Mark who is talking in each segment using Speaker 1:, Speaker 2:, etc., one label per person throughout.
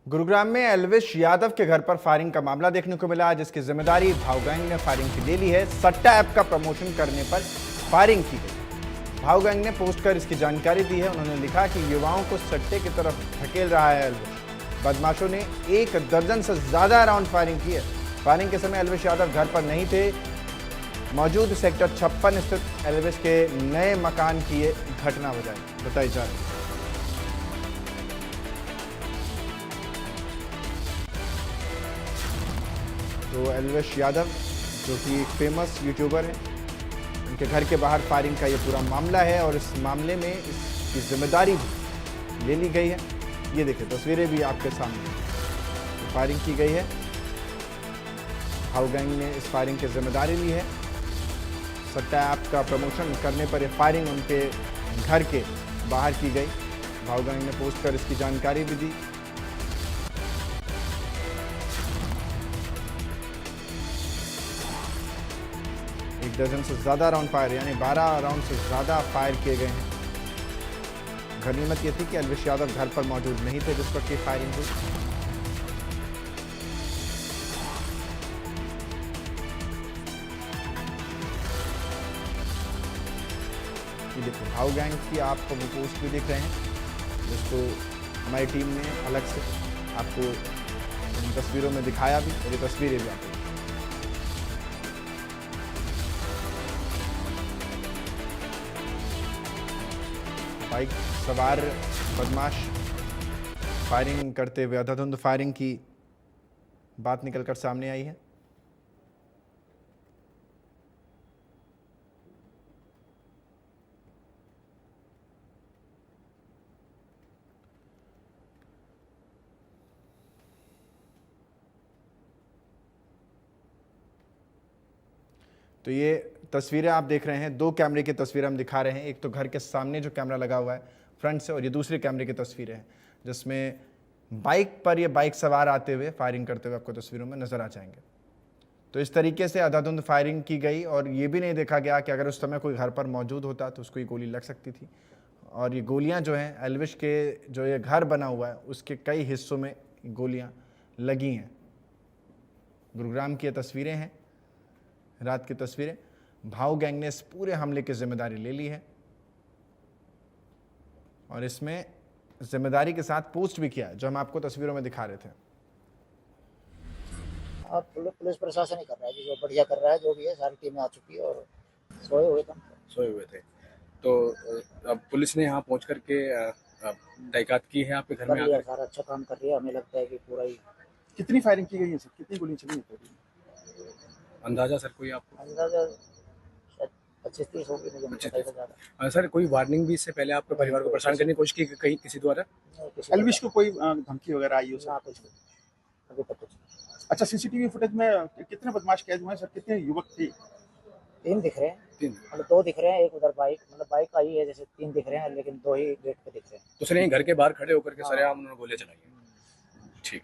Speaker 1: गुरुग्राम में एल्विश यादव के घर पर फायरिंग का मामला देखने को मिला, जिसकी जिम्मेदारी भाव गैंग ने फायरिंग की ले ली है। सट्टा ऐप का प्रमोशन करने पर फायरिंग की गई। भाव गैंग ने पोस्ट कर इसकी जानकारी दी है। उन्होंने लिखा कि युवाओं को सट्टे की तरफ धकेल रहा है एल्विश। बदमाशों ने 1 दर्जन से ज्यादा राउंड फायरिंग की है। फायरिंग के समय एल्विश यादव घर पर नहीं थे। मौजूद सेक्टर 56 स्थित एल्विश के नए मकान की ये घटना बताई जा रही है। तो एल्विश यादव जो कि एक फेमस यूट्यूबर है, उनके घर के बाहर फायरिंग का ये पूरा मामला है और इस मामले में इसकी जिम्मेदारी ले ली गई है। ये देखिए तस्वीरें भी आपके सामने, फायरिंग की गई है। भाव गैंग ने इस फायरिंग की जिम्मेदारी ली है। सट्टा ऐप का प्रमोशन करने पर यह फायरिंग उनके घर के बाहर की गई। भाव गैंग ने पोस्ट कर इसकी जानकारी भी दी। एक दर्जन से ज्यादा राउंड फायर यानी 12 राउंड से ज्यादा फायर किए गए हैं। गनीमत यह थी कि एल्विश यादव घर पर मौजूद नहीं थे जिस वक्त की फायरिंग हुई। ये देखो भाव गैंग की आपको वो पोस्ट भी दिख रहे हैं, जिसको हमारी टीम ने अलग से आपको इन तस्वीरों में दिखाया भी, और ये तस्वीरें भी आपको। बाइक सवार बदमाश फायरिंग करते हुए अंधाधुंध फायरिंग की बात निकलकर सामने आई है। तो ये तस्वीरें आप देख रहे हैं, 2 कैमरे की तस्वीर हम दिखा रहे हैं। एक तो घर के सामने जो कैमरा लगा हुआ है फ्रंट से, और ये दूसरे कैमरे की तस्वीरें हैं जिसमें बाइक पर ये बाइक सवार आते हुए फायरिंग करते हुए आपको तस्वीरों में नजर आ जाएंगे। तो इस तरीके से अंधाधुंध फायरिंग की गई और ये भी नहीं देखा गया कि अगर उस समय कोई घर पर मौजूद होता तो उसको ये गोली लग सकती थी। और ये गोलियाँ जो हैं एल्विश के जो ये घर बना हुआ है उसके कई हिस्सों में गोलियाँ लगी हैं। गुरुग्राम की ये तस्वीरें हैं, रात की तस्वीरें। भाव गैंग ने इस पूरे हमले की जिम्मेदारी ले ली है और इसमें जिम्मेदारी के साथ पोस्ट भी किया, जो हम आपको तस्वीरों में दिखा रहे थे।
Speaker 2: और पुलिस प्रशासन ही कर रहा है, जो बढ़िया कर रहा है, जो भी है सारी टीमें आ चुकी है और सोए हुए थे।
Speaker 3: तो अब पुलिस ने यहाँ पहुँच करके तहकीकात की है आपके घर में आकर।
Speaker 2: सारा अच्छा काम कर रही है। हमें लगता है कि पूरा ही।
Speaker 4: कितनी फायरिंग की गई है सर, कितनी गोलियां चली हैं?
Speaker 3: अंदाजा सर कोई आपको?
Speaker 2: अंदाजा 25-30 होगी, मुझे नहीं पता ज्यादा।
Speaker 3: सर कोई वार्निंग भी इससे पहले आपके परिवार को परेशान करने की कोशिश की कहीं किसी द्वारा?
Speaker 4: एल्विश को कोई धमकी वगैरह आई हो सर?
Speaker 2: कुछ अभी तक कुछ।
Speaker 4: अच्छा, सीसीटीवी फुटेज में कितने बदमाश कैद हुए हैं सर, कितने युवक थे?
Speaker 2: 3 दिख रहे हैं,
Speaker 3: 3
Speaker 2: मतलब 2 दिख रहे हैं, एक उधर बाइक, मतलब बाइक आई है जैसे 3 दिख रहे हैं, लेकिन 2 ही गेट पे दिख रहे हैं।
Speaker 3: तो सर यहीं घर के बाहर खड़े होकर के सरेआम उन्होंने गोलियां चलाई हैं। ठीक।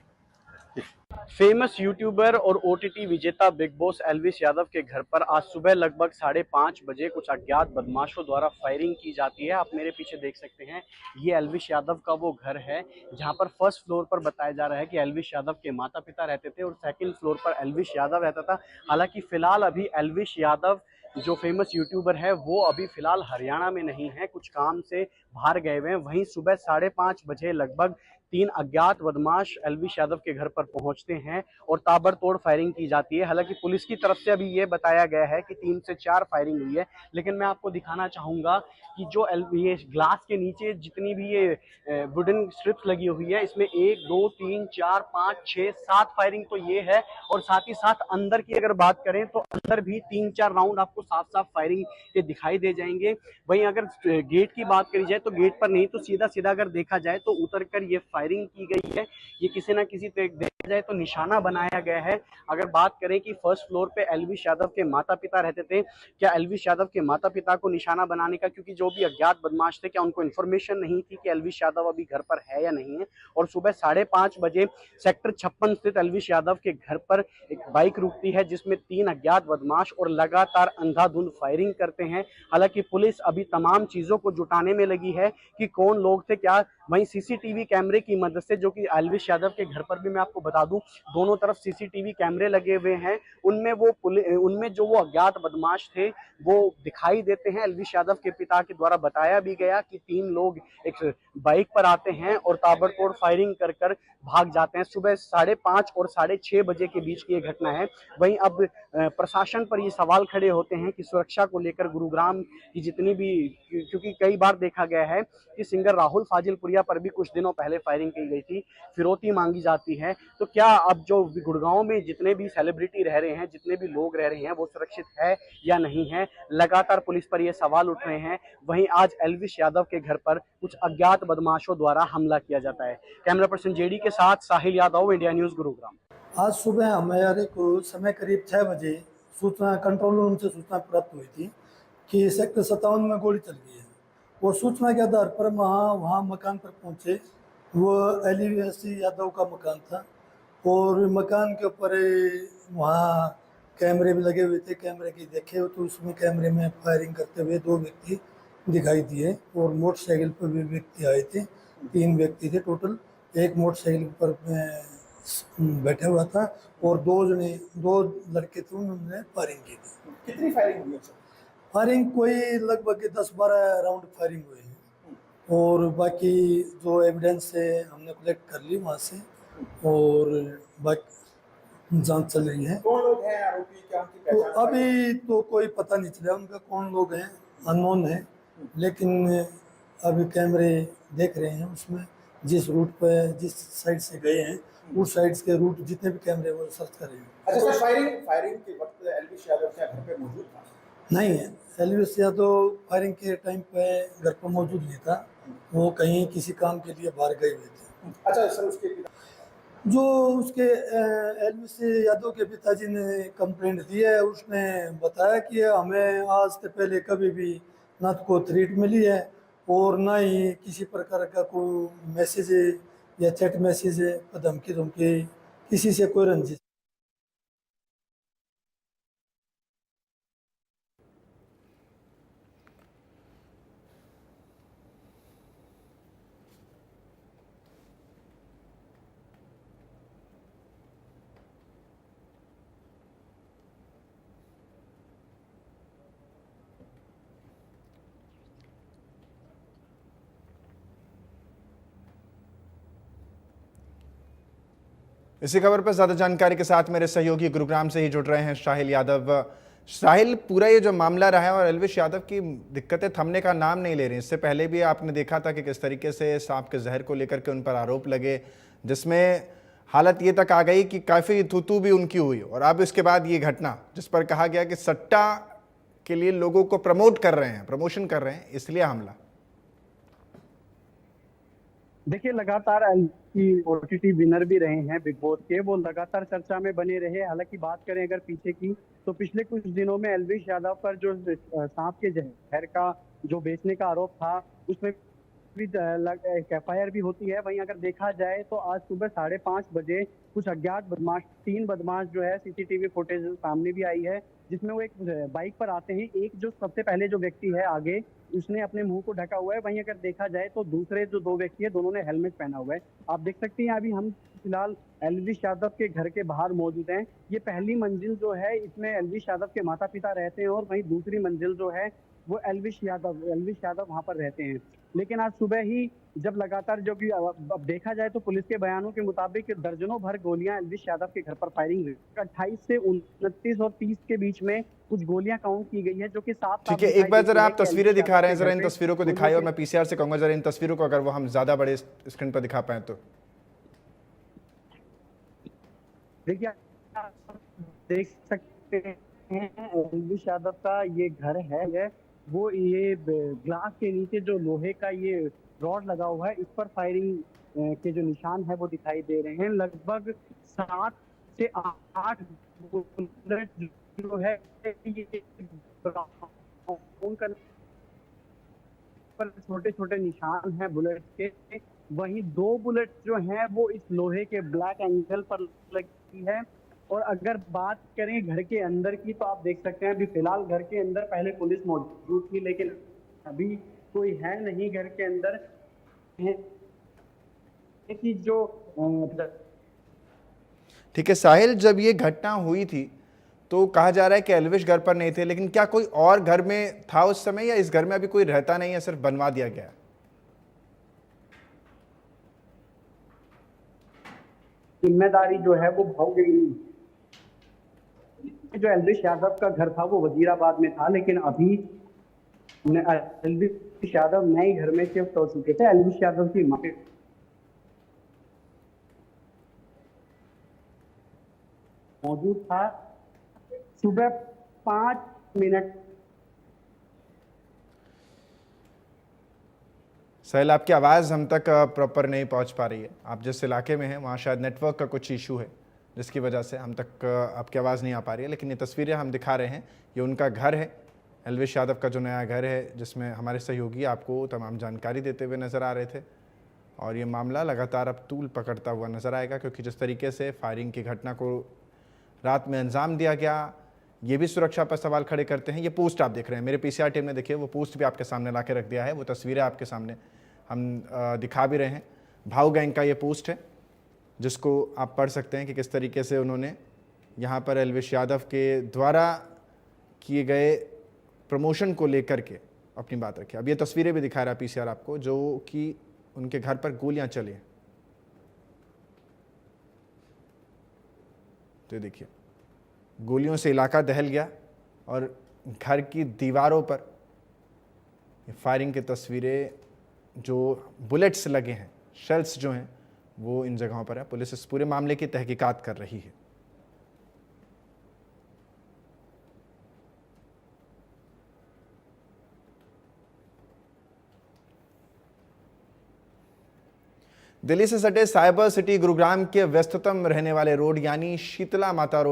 Speaker 5: फेमस यूट्यूबर और ओटीटी विजेता बिग बॉस एल्विश यादव के घर पर आज सुबह लगभग 5:30 बजे कुछ अज्ञात बदमाशों द्वारा फायरिंग की जाती है। आप मेरे पीछे देख सकते हैं, ये एल्विश यादव का वो घर है जहां पर फर्स्ट फ्लोर पर बताया जा रहा है कि एल्विश यादव के माता पिता रहते थे और सेकंड फ्लोर पर एल्विश यादव रहता था। हालांकि फिलहाल अभी एल्विश यादव जो फेमस यूट्यूबर है वो अभी फिलहाल हरियाणा में नहीं है, कुछ काम से बाहर गए हुए हैं। वहीं सुबह 5:30 बजे लगभग 3 अज्ञात बदमाश एल्विश यादव के घर पर पहुंचते हैं और ताबड़तोड़ फायरिंग की जाती है। हालांकि पुलिस की तरफ से अभी ये बताया गया है कि 3 से 4 फायरिंग हुई है, लेकिन मैं आपको दिखाना चाहूंगा कि जो ये ग्लास के नीचे जितनी भी ये वुडन स्ट्रिप्स लगी हुई है, इसमें 1 2 3 4 5 6 7 फायरिंग तो ये है। और साथ ही साथ अंदर की अगर बात करें तो अंदर भी 3-4 राउंड आपको साफ साफ फायरिंग के दिखाई दे जाएंगे। वहीं अगर गेट की बात करी जाए तो गेट पर नहीं, तो सीधा सीधा अगर देखा जाए तो उतर कर ये फायरिंग की गई है। ये किसी ना किसी देखा जाए तो निशाना बनाया गया है। अगर बात करें कि फर्स्ट फ्लोर पे एल्विश यादव के माता पिता रहते थे, क्या एल्विश यादव के माता पिता को निशाना बनाने का, क्योंकि जो भी अज्ञात बदमाश थे क्या उनको इन्फॉर्मेशन नहीं थी कि एल्विश यादव अभी घर पर है या नहीं है। और सुबह 5:30 बजे सेक्टर 56 स्थित एल्विश यादव के घर पर एक बाइक रुकती है जिसमें 3 अज्ञात बदमाश और लगातार अंधाधुंध फायरिंग करते हैं। हालांकि पुलिस अभी तमाम चीजों को जुटाने में लगी है कि कौन लोग थे क्या। वहीं सीसीटीवी कैमरे की मदद से, जो कि एल्विश यादव के घर पर भी मैं आपको बता दूं दोनों तरफ सीसीटीवी कैमरे लगे हुए हैं, उनमें जो वो अज्ञात बदमाश थे वो दिखाई देते हैं। एल्विश यादव के पिता के द्वारा बताया भी गया कि 3 लोग एक बाइक पर आते हैं और ताबड़तोड़ फायरिंग कर कर भाग जाते हैं। सुबह 5:30 और 6:30 बजे के बीच की ये घटना है। वहीं अब प्रशासन पर ये सवाल खड़े होते हैं कि सुरक्षा को लेकर गुरुग्राम की जितनी भी, क्योंकि कई बार देखा गया है कि सिंगर राहुल फाजिलपुरिया पर भी कुछ दिनों पहले फायरिंग की गई थी, फिरौती मांगी जाती है। तो क्या अब जो गुड़गांव में जितने भी सेलिब्रिटी रह रहे हैं, जितने भी लोग रह रहे हैं, वो सुरक्षित है या नहीं है, लगातार पुलिस पर ये सवाल उठ रहे हैं। वहीं आज एल्विश यादव के घर पर कुछ अज्ञात बदमाशों द्वारा हमला किया जाता है। कैमरा पर्सन जेडी के साथ साहिल यादव, इंडिया न्यूज, गुरुग्राम।
Speaker 6: आज सुबह हमारे को समय करीब 6 बजे सूचना कंट्रोल रूम से सूचना प्राप्त हुई थी कि सेक्टर 57 में गोली चल गई है। वो सूचना के आधार पर वहाँ मकान पर पहुँचे। वो एल्विश यादव का मकान था और मकान के ऊपर वहाँ कैमरे भी लगे हुए थे। कैमरे की देखे तो उसमें कैमरे में फायरिंग करते हुए 2 व्यक्ति दिखाई दिए और मोटरसाइकिल पर भी व्यक्ति आए थे। 3 व्यक्ति थे टोटल। एक मोटरसाइकिल पर बैठा हुआ था और 2 लड़के थे, उन्होंने फायरिंग की थी।
Speaker 4: कितनी फायरिंग हुई सर?
Speaker 6: फायरिंग कोई लगभग 10-12 राउंड फायरिंग हुई है और बाकी जो एविडेंस है हमने कलेक्ट कर ली वहाँ से और बाकी जांच चल रही है।
Speaker 4: कौन लोग हैं आरोपी, क्या उनकी
Speaker 6: तो
Speaker 4: पहचान?
Speaker 6: अभी तो कोई पता नहीं चला उनका कौन लोग हैं, अननोन है। लेकिन अभी कैमरे देख रहे हैं, उसमें जिस रूट पर जिस साइड से गए हैं उस साइड के रूट जितने भी कैमरे वो सर्च कर रहे हैं।
Speaker 4: अच्छा सर, फायरिंग के वक्त एल्विश यादव क्या घर पे मौजूद था?
Speaker 6: नहीं है, एल्विश यादव फायरिंग के टाइम पे घर पर मौजूद नहीं था, वो कहीं किसी काम के लिए बाहर गए हुए थे।
Speaker 4: अच्छा सर, उसके
Speaker 6: जो उसके एल्विश यादव के पिताजी ने कंप्लेंट दी है, उसने बताया कि हमें आज से पहले कभी भी ना तो कोई थ्रेट मिली है और ना ही किसी प्रकार का कोई मैसेज या चैट मैसेज धमकी किसी से कोई रंजिश।
Speaker 1: इसी खबर पर ज्यादा जानकारी के साथ मेरे सहयोगी गुरुग्राम से ही जुड़ रहे हैं साहिल यादव। साहिल, पूरा ये जो मामला रहा है और एल्विश यादव की दिक्कतें थमने का नाम नहीं ले रही। इससे पहले भी आपने देखा था कि किस तरीके से सांप के जहर को लेकर के उन पर आरोप लगे, जिसमें हालत ये तक आ गई कि काफ़ी थूथू भी उनकी हुई। और अब इसके बाद ये घटना जिस पर कहा गया कि सट्टा के लिए लोगों को प्रमोशन कर रहे हैं, इसलिए हमला।
Speaker 5: देखिए, लगातार OTT विनर भी रहे हैं बिग बॉस के, वो लगातार चर्चा में बने रहे। हालांकि बात करें अगर पीछे की, तो पिछले कुछ दिनों में एल्विश यादव पर जो सांप के जहर का जो बेचने का आरोप था, उसमें भी FIR भी होती है। वहीं अगर देखा जाए तो आज सुबह 5:30 बजे कुछ अज्ञात बदमाश, 3 बदमाश जो है, सीसीटीवी फुटेज सामने भी आई है, जिसमें वो एक बाइक पर आते हैं। एक जो सबसे पहले जो व्यक्ति है आगे, उसने अपने मुंह को ढका हुआ है। वहीं अगर देखा जाए तो दूसरे जो 2 व्यक्ति है, दोनों ने हेलमेट पहना हुआ है। आप देख सकते हैं अभी हम फिलहाल एल्विश यादव के घर के बाहर मौजूद हैं। ये पहली मंजिल जो है, इसमें एल्विश यादव के माता पिता रहते हैं और वहीं दूसरी मंजिल जो है वो एल्विश यादव वहां पर रहते हैं। लेकिन आज सुबह ही जब लगातार जो कि अब देखा जाए तो पुलिस के बयानों के मुताबिक दर्जनों भर गोलियां एल्विश यादव के घर पर फायरिंग हुई। 28 से 29 और 30 के बीच में कुछ गोलियां काउंट की गई है, जो कि साफ
Speaker 1: ठीक है, एक बार जरा आप तस्वीरें दिखा रहे हैं, जरा इन तस्वीरों को दिखाइए और मैं PCR से कहूंगा जरा इन तस्वीरों को अगर वो हम ज्यादा बड़े स्क्रीन पर दिखा पाए तो।
Speaker 5: देखिए, आप देख सकते हैं एल्विश यादव का ये घर है, वो ये ग्लास के नीचे जो लोहे का ये रॉड लगा हुआ है, इस पर फायरिंग के जो निशान है वो दिखाई दे रहे हैं। लगभग 7 से 8 बुलेट जो है ये पर छोटे-छोटे निशान हैं बुलेट के। वहीं 2 बुलेट जो हैं वो इस लोहे के ब्लैक एंगल पर लगी है और अगर बात करें घर के अंदर की तो आप देख सकते हैं अभी फिलहाल घर के अंदर पहले पुलिस मौजूद थी, लेकिन अभी कोई है नहीं घर के अंदर। कि जो
Speaker 1: ठीक है साहिल, जब ये घटना हुई थी तो कहा जा रहा है कि एल्विश घर पर नहीं थे, लेकिन क्या कोई और घर में था उस समय या इस घर में अभी कोई रहता नहीं है, सिर्फ बनवा दिया गया?
Speaker 5: जिम्मेदारी जो है वो भाग गई। जो एल्विश यादव का घर था वो वजीराबाद में था, लेकिन अभी एल्विश यादव नए घर में शिफ्ट हो चुके थे। एल्विश यादव की मां मौजूद था सुबह 5 मिनट।
Speaker 1: साहिल, आपकी आवाज़ हम तक प्रॉपर नहीं पहुंच पा रही है। आप जिस इलाके में हैं वहाँ शायद नेटवर्क का कुछ इशू है जिसकी वजह से हम तक आपकी आवाज़ नहीं आ पा रही है, लेकिन ये तस्वीरें हम दिखा रहे हैं, ये उनका घर है, एल्विश यादव का जो नया घर है, जिसमें हमारे सहयोगी आपको तमाम जानकारी देते हुए नज़र आ रहे थे। और ये मामला लगातार अब तूल पकड़ता हुआ नज़र आएगा, क्योंकि जिस तरीके से फायरिंग की घटना को रात में अंजाम दिया गया, ये भी सुरक्षा पर सवाल खड़े करते हैं। ये पोस्ट आप देख रहे हैं, मेरे पीसीआर टीम ने देखिए वो पोस्ट भी आपके सामने ला के रख दिया है, वो तस्वीरें आपके सामने हम दिखा भी रहे हैं। भाऊ गैंग का ये पोस्ट है जिसको आप पढ़ सकते हैं कि किस तरीके से उन्होंने यहाँ पर एल्विश यादव के द्वारा किए गए प्रमोशन को लेकर के अपनी बात रखी। अब ये तस्वीरें भी दिखा रहा है पीसीआर आपको, जो कि उनके घर पर गोलियां चली हैं। तो देखिए गोलियों से इलाका दहल गया और घर की दीवारों पर फायरिंग की तस्वीरें, जो बुलेट्स लगे हैं, शेल्स जो हैं वो इन जगहों पर है। पुलिस इस पूरे मामले की तहकीकात कर रही है। दिल्ली से सटे साइबर सिटी गुरुग्राम के व्यस्ततम रहने वाले रोड यानी शीतला माता रोड